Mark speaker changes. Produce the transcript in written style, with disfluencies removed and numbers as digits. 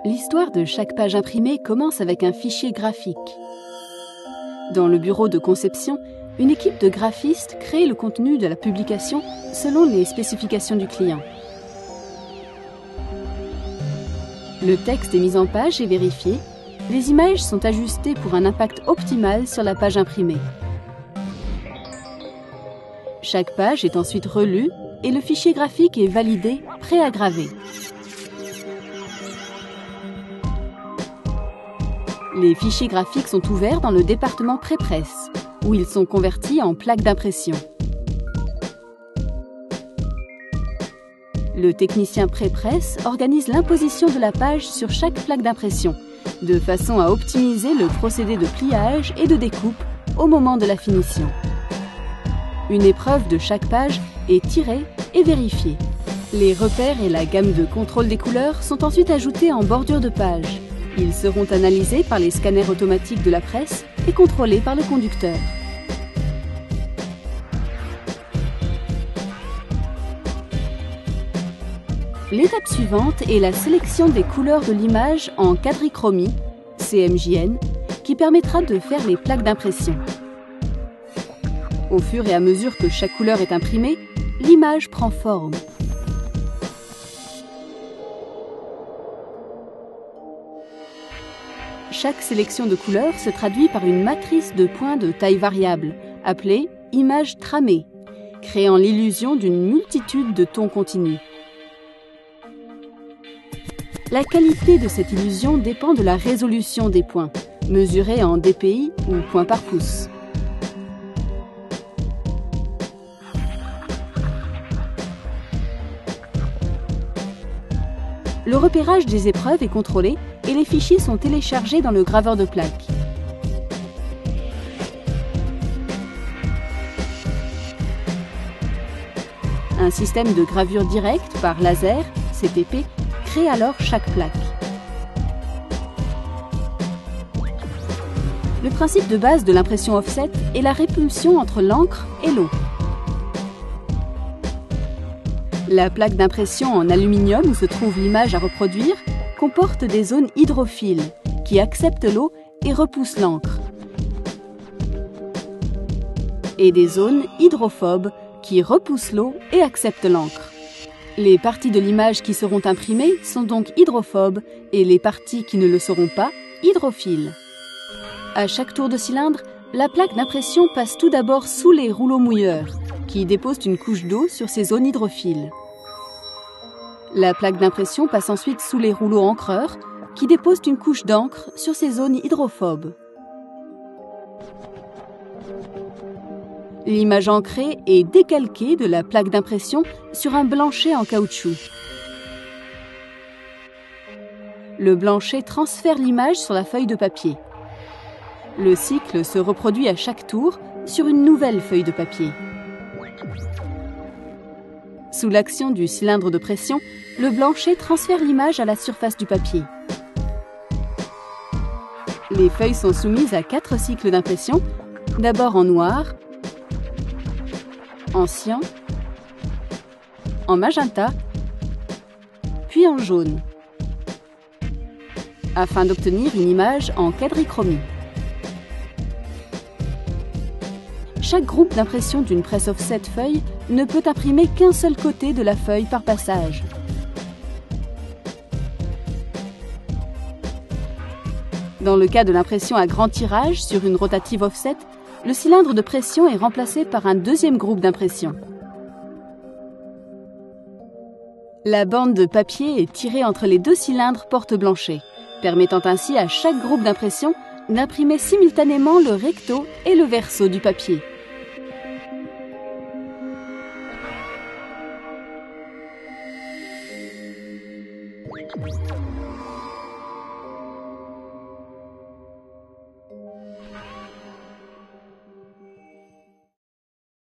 Speaker 1: L'histoire de chaque page imprimée commence avec un fichier graphique. Dans le bureau de conception, une équipe de graphistes crée le contenu de la publication selon les spécifications du client. Le texte est mis en page et vérifié. Les images sont ajustées pour un impact optimal sur la page imprimée. Chaque page est ensuite relue et le fichier graphique est validé, prêt à graver. Les fichiers graphiques sont ouverts dans le département pré-presse, où ils sont convertis en plaques d'impression. Le technicien pré-presse organise l'imposition de la page sur chaque plaque d'impression, de façon à optimiser le procédé de pliage et de découpe au moment de la finition. Une épreuve de chaque page est tirée et vérifiée. Les repères et la gamme de contrôle des couleurs sont ensuite ajoutés en bordure de page. Ils seront analysés par les scanners automatiques de la presse et contrôlés par le conducteur. L'étape suivante est la sélection des couleurs de l'image en quadrichromie, CMJN, qui permettra de faire les plaques d'impression. Au fur et à mesure que chaque couleur est imprimée, l'image prend forme. Chaque sélection de couleurs se traduit par une matrice de points de taille variable, appelée image tramée, créant l'illusion d'une multitude de tons continus. La qualité de cette illusion dépend de la résolution des points, mesurée en dpi ou points par pouce. Le repérage des épreuves est contrôlé et les fichiers sont téléchargés dans le graveur de plaques. Un système de gravure directe par laser, CTP, crée alors chaque plaque. Le principe de base de l'impression offset est la répulsion entre l'encre et l'eau. La plaque d'impression en aluminium où se trouve l'image à reproduire comporte des zones hydrophiles qui acceptent l'eau et repoussent l'encre, et des zones hydrophobes qui repoussent l'eau et acceptent l'encre. Les parties de l'image qui seront imprimées sont donc hydrophobes et les parties qui ne le seront pas, hydrophiles. À chaque tour de cylindre, la plaque d'impression passe tout d'abord sous les rouleaux mouilleurs, qui déposent une couche d'eau sur ces zones hydrophiles. La plaque d'impression passe ensuite sous les rouleaux encreurs, qui déposent une couche d'encre sur ces zones hydrophobes. L'image ancrée est décalquée de la plaque d'impression sur un blanchet en caoutchouc. Le blanchet transfère l'image sur la feuille de papier. Le cycle se reproduit à chaque tour sur une nouvelle feuille de papier. Sous l'action du cylindre de pression, le blanchet transfère l'image à la surface du papier. Les feuilles sont soumises à 4 cycles d'impression, d'abord en noir, en cyan, en magenta, puis en jaune, afin d'obtenir une image en quadrichromie. Chaque groupe d'impression d'une presse offset feuille ne peut imprimer qu'un seul côté de la feuille par passage. Dans le cas de l'impression à grand tirage sur une rotative offset, le cylindre de pression est remplacé par un deuxième groupe d'impression. La bande de papier est tirée entre les 2 cylindres porte-blanchet, permettant ainsi à chaque groupe d'impression d'imprimer simultanément le recto et le verso du papier.